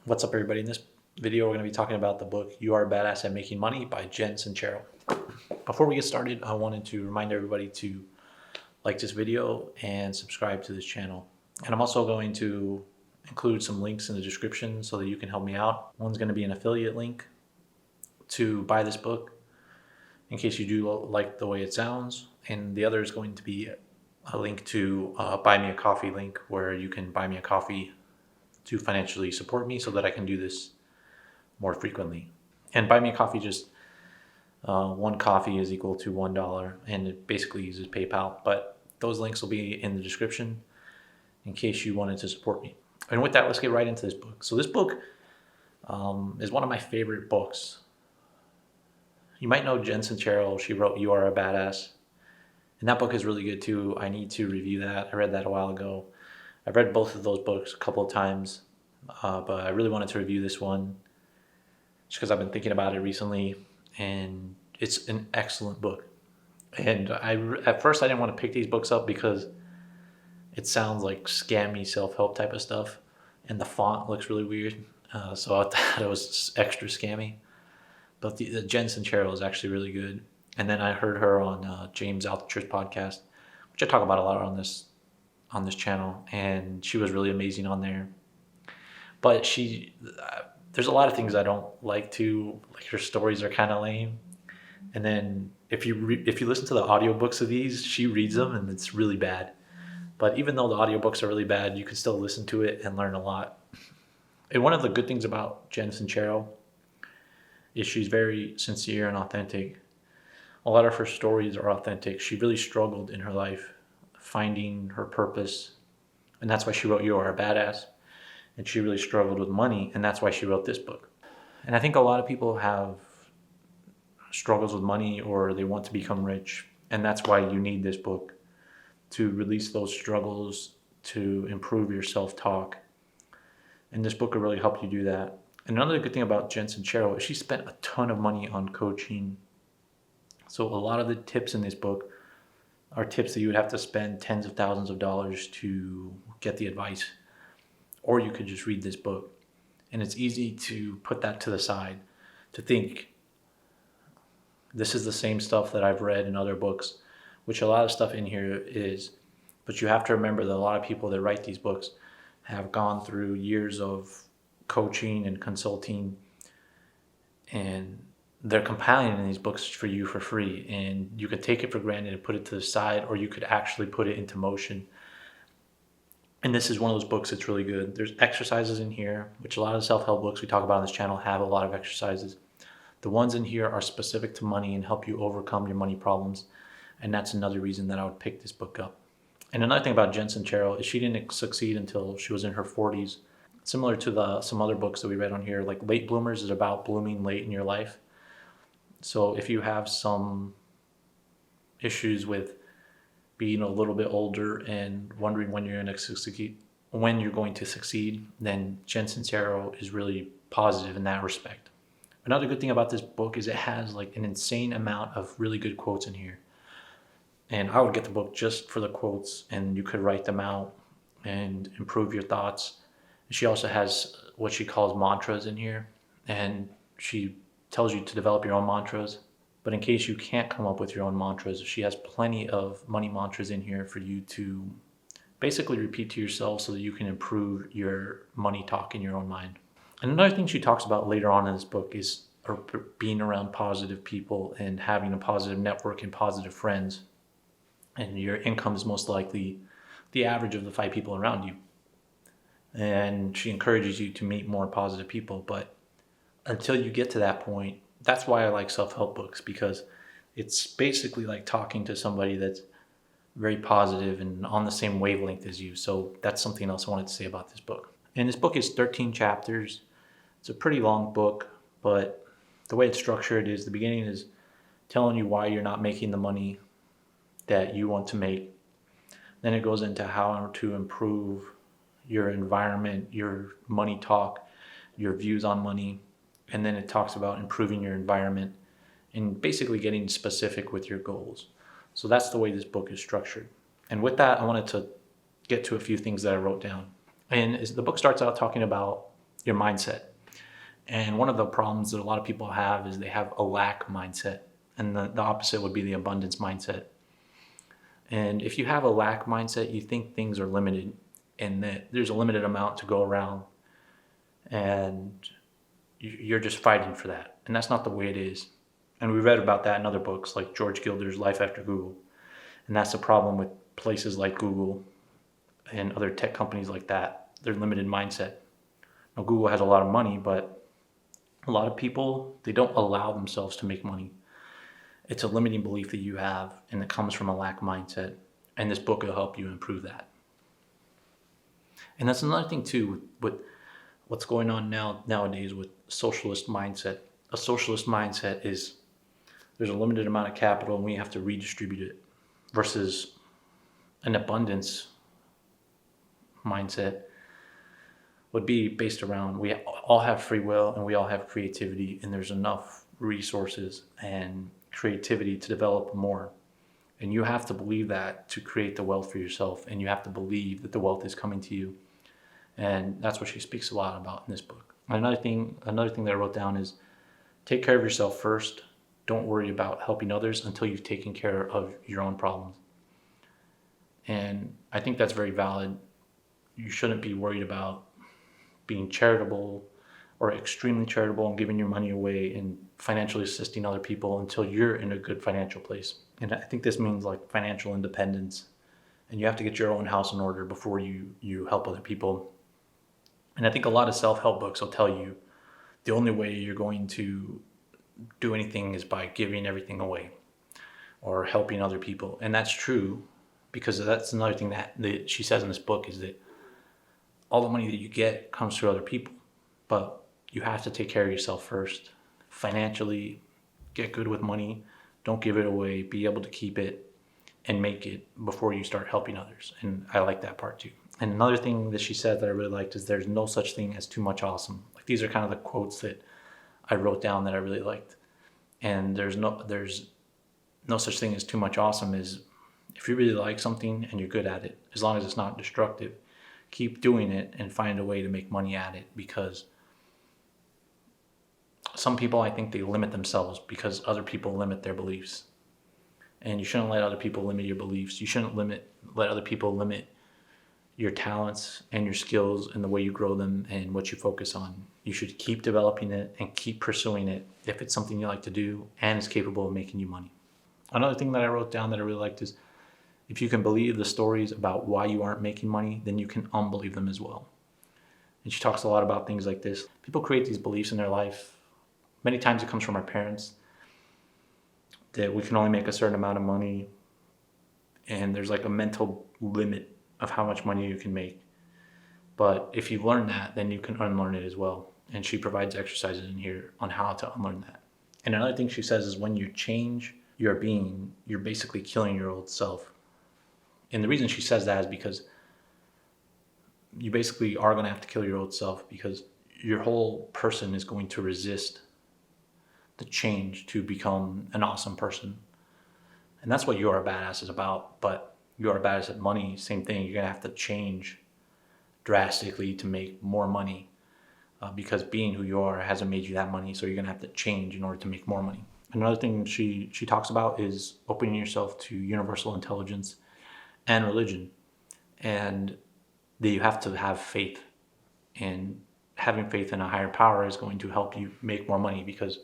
What's up, everybody? In this video, we're going to be talking about the book You Are a Badass at Making Money by Jen Sincero. Before we get started, I wanted to remind everybody to like this video and subscribe to this channel. And I'm also going to include some links in the description so that you can help me out. One's going to be an affiliate link to buy this book in case you do like the way it sounds. And the other is going to be a link to buy me a coffee link where you can buy me a coffee to financially support me so that I can do this more frequently. And buy me a coffee, just one coffee is equal to $1, and it basically uses PayPal. But those links will be in the description in case you wanted to support me. And with that, let's get right into this book. So this book is one of my favorite books. You might know Jen Sincero. She wrote You Are a Badass. And that book is really good too. I need to review that. I read that a while ago. I've read both of those books a couple of times, but I really wanted to review this one just because I've been thinking about it recently, and it's an excellent book. And at first I didn't want to pick these books up because it sounds like scammy self-help type of stuff, and the font looks really weird, so I thought it was extra scammy. But the Jen Sincero is actually really good. And then I heard her on James Altucher's podcast, which I talk about a lot on this channel, and she was really amazing on there. But there's a lot of things I don't like her stories are kind of lame. And then if you listen to the audiobooks of these, she reads them and it's really bad. But even though the audiobooks are really bad, you can still listen to it and learn a lot. And one of the good things about Jen Sincero is she's very sincere and authentic. A lot of her stories are authentic. She really struggled in her life finding her purpose, and that's why she wrote You Are a Badass. And she really struggled with money, and that's why she wrote this book. And I think a lot of people have struggles with money, or they want to become rich, and that's why you need this book to release those struggles, to improve your self-talk. And this book will really help you do that. And another good thing about Jen Sincero is she spent a ton of money on coaching. So a lot of the tips in this book are tips that you would have to spend tens of thousands of dollars to get the advice. Or you could just read this book. And it's easy to put that to the side, to think, this is the same stuff that I've read in other books, which a lot of stuff in here is. But you have to remember that a lot of people that write these books have gone through years of coaching and consulting, and they're compiling these books for you for free, and you could take it for granted and put it to the side, or you could actually put it into motion. And this is one of those books that's really good. There's exercises in here, which a lot of self-help books we talk about on this channel have a lot of exercises. The ones in here are specific to money and help you overcome your money problems, and that's another reason that I would pick this book up. And another thing about Jen Sincero is she didn't succeed until she was in her 40s. Similar to some other books that we read on here, like Late Bloomers is about blooming late in your life. So if you have some issues with being a little bit older and wondering when you're going to succeed, then Jen Sincero is really positive in that respect. Another good thing about this book is it has like an insane amount of really good quotes in here. And I would get the book just for the quotes, and you could write them out and improve your thoughts. She also has what she calls mantras in here, and she tells you to develop your own mantras. But in case you can't come up with your own mantras, she has plenty of money mantras in here for you to basically repeat to yourself so that you can improve your money talk in your own mind. And another thing she talks about later on in this book is being around positive people and having a positive network and positive friends. And your income is most likely the average of the 5 people around you. And she encourages you to meet more positive people. But until you get to that point, that's why I like self-help books, because it's basically like talking to somebody that's very positive and on the same wavelength as you. So that's something else I wanted to say about this book. And this book is 13 chapters. It's a pretty long book, but the way it's structured is the beginning is telling you why you're not making the money that you want to make. Then it goes into how to improve your environment, your money talk, your views on money. And then it talks about improving your environment and basically getting specific with your goals. So that's the way this book is structured. And with that, I wanted to get to a few things that I wrote down. And the book starts out talking about your mindset. And one of the problems that a lot of people have is they have a lack mindset. And the opposite would be the abundance mindset. And if you have a lack mindset, you think things are limited and that there's a limited amount to go around, and you're just fighting for that. And that's not the way it is. And we read about that in other books like George Gilder's Life After Google. And that's the problem with places like Google and other tech companies like that. Their limited mindset. Now, Google has a lot of money, but a lot of people, they don't allow themselves to make money. It's a limiting belief that you have, and it comes from a lack mindset. And this book will help you improve that. And that's another thing too with what's going on nowadays with socialist mindset. A socialist mindset is there's a limited amount of capital and we have to redistribute it, versus an abundance mindset would be based around we all have free will and we all have creativity, and there's enough resources and creativity to develop more. And you have to believe that to create the wealth for yourself, and you have to believe that the wealth is coming to you. And that's what she speaks a lot about in this book. Another thing that I wrote down is take care of yourself first. Don't worry about helping others until you've taken care of your own problems. And I think that's very valid. You shouldn't be worried about being charitable or extremely charitable and giving your money away and financially assisting other people until you're in a good financial place. And I think this means like financial independence. And you have to get your own house in order before you help other people. And I think a lot of self-help books will tell you the only way you're going to do anything is by giving everything away or helping other people. And that's true, because that's another thing that she says in this book is that all the money that you get comes through other people. But you have to take care of yourself first. Financially, get good with money. Don't give it away. Be able to keep it and make it before you start helping others. And I like that part too. And another thing that she said that I really liked is there's no such thing as too much awesome. Like, these are kind of the quotes that I wrote down that I really liked. And there's no such thing as too much awesome. Is if you really like something and you're good at it, as long as it's not destructive, keep doing it and find a way to make money at it. Because some people, I think they limit themselves because other people limit their beliefs. And you shouldn't let other people limit your beliefs. You shouldn't let other people limit your talents and your skills and the way you grow them and what you focus on. You should keep developing it and keep pursuing it if it's something you like to do and is capable of making you money. Another thing that I wrote down that I really liked is if you can believe the stories about why you aren't making money, then you can unbelieve them as well. And she talks a lot about things like this. People create these beliefs in their life. Many times it comes from our parents that we can only make a certain amount of money, and there's like a mental limit of how much money you can make. But if you learn that, then you can unlearn it as well. And she provides exercises in here on how to unlearn that. And another thing she says is when you change your being, you're basically killing your old self. And the reason she says that is because you basically are going to have to kill your old self, because your whole person is going to resist the change to become an awesome person. And that's what You Are a Badass is about. But You Are a Badass at money, same thing. You're going to have to change drastically to make more money, because being who you are hasn't made you that money. So you're going to have to change in order to make more money. Another thing she talks about is opening yourself to universal intelligence and religion, and that you have to have faith. And having faith in a higher power is going to help you make more money, because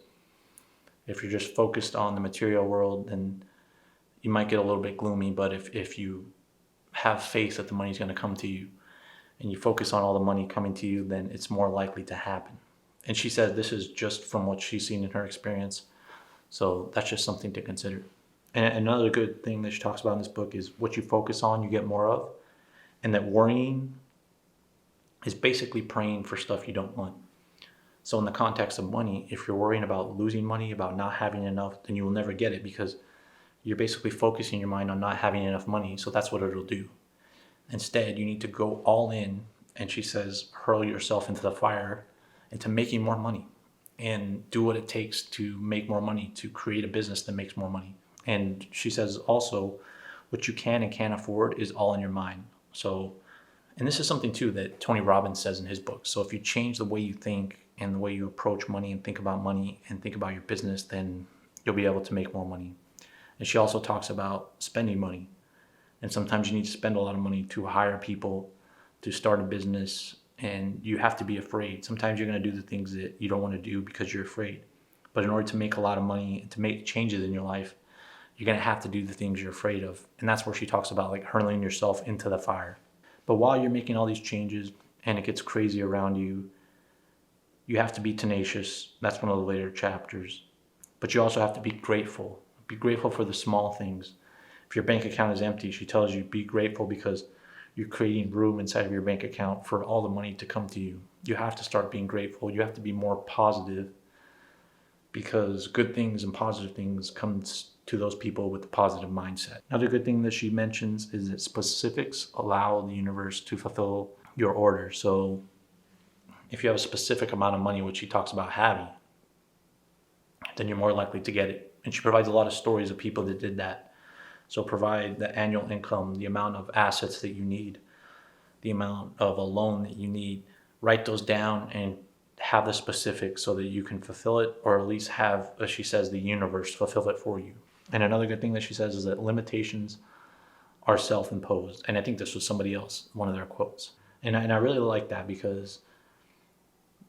if you're just focused on the material world, then you might get a little bit gloomy. But if you have faith that the money is going to come to you and you focus on all the money coming to you, then it's more likely to happen. And she said this is just from what she's seen in her experience. So that's just something to consider. And another good thing that she talks about in this book is what you focus on, you get more of. And that worrying is basically praying for stuff you don't want. So in the context of money, if you're worrying about losing money, about not having enough, then you will never get it, because you're basically focusing your mind on not having enough money. So that's what it'll do. Instead, you need to go all in. And she says, hurl yourself into the fire, into making more money, and do what it takes to make more money, to create a business that makes more money. And she says also, what you can and can't afford is all in your mind. So And this is something too that Tony Robbins says in his book. So if you change the way you think and the way you approach money and think about money and think about your business, then you'll be able to make more money. And she also talks about spending money. And sometimes you need to spend a lot of money to hire people, to start a business, and you have to be afraid. Sometimes you're going to do the things that you don't want to do because you're afraid. But in order to make a lot of money and to make changes in your life, you're going to have to do the things you're afraid of. And that's where she talks about like hurling yourself into the fire. But while you're making all these changes and it gets crazy around you, you have to be tenacious. That's one of the later chapters. But you also have to be grateful. Be grateful for the small things. If your bank account is empty, she tells you be grateful because you're creating room inside of your bank account for all the money to come to you. You have to start being grateful. You have to be more positive because good things and positive things come to those people with a positive mindset. Another good thing that she mentions is that specifics allow the universe to fulfill your order. So if you have a specific amount of money, which she talks about having, then you're more likely to get it. And she provides a lot of stories of people that did that. So provide the annual income, the amount of assets that you need, the amount of a loan that you need. Write those down and have the specifics so that you can fulfill it, or at least have, as she says, the universe fulfill it for you. And another good thing that she says is that limitations are self-imposed. And I think this was somebody else, one of their quotes. And I really like that because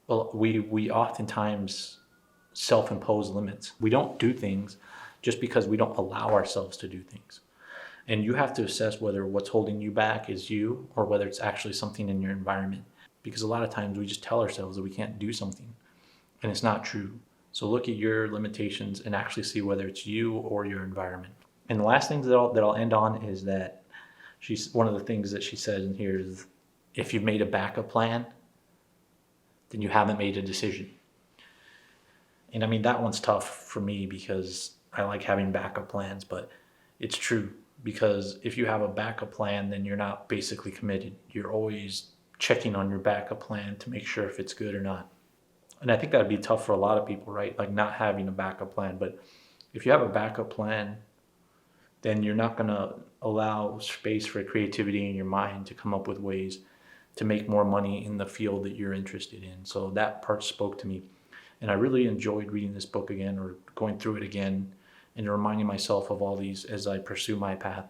we oftentimes self-impose limits. We don't do things just because we don't allow ourselves to do things. And you have to assess whether what's holding you back is you or whether it's actually something in your environment. Because a lot of times we just tell ourselves that we can't do something and it's not true. So look at your limitations and actually see whether it's you or your environment. And the last thing that I'll end on is that one of the things that she says in here is if you've made a backup plan, then you haven't made a decision. And I mean, that one's tough for me because I like having backup plans, but it's true because if you have a backup plan, then you're not basically committed. You're always checking on your backup plan to make sure if it's good or not. And I think that'd be tough for a lot of people, right? Like not having a backup plan. But if you have a backup plan, then you're not going to allow space for creativity in your mind to come up with ways to make more money in the field that you're interested in. So that part spoke to me. And I really enjoyed reading this book again or going through it again and reminding myself of all these as I pursue my path.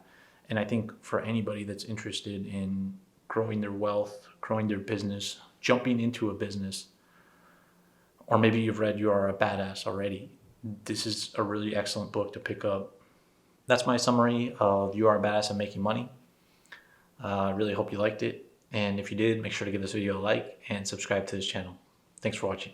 And I think for anybody that's interested in growing their wealth, growing their business, jumping into a business, or maybe you've read You Are a Badass already, this is a really excellent book to pick up. That's my summary of You Are a Badass at Making Money. I really hope you liked it. And if you did, make sure to give this video a like and subscribe to this channel. Thanks for watching.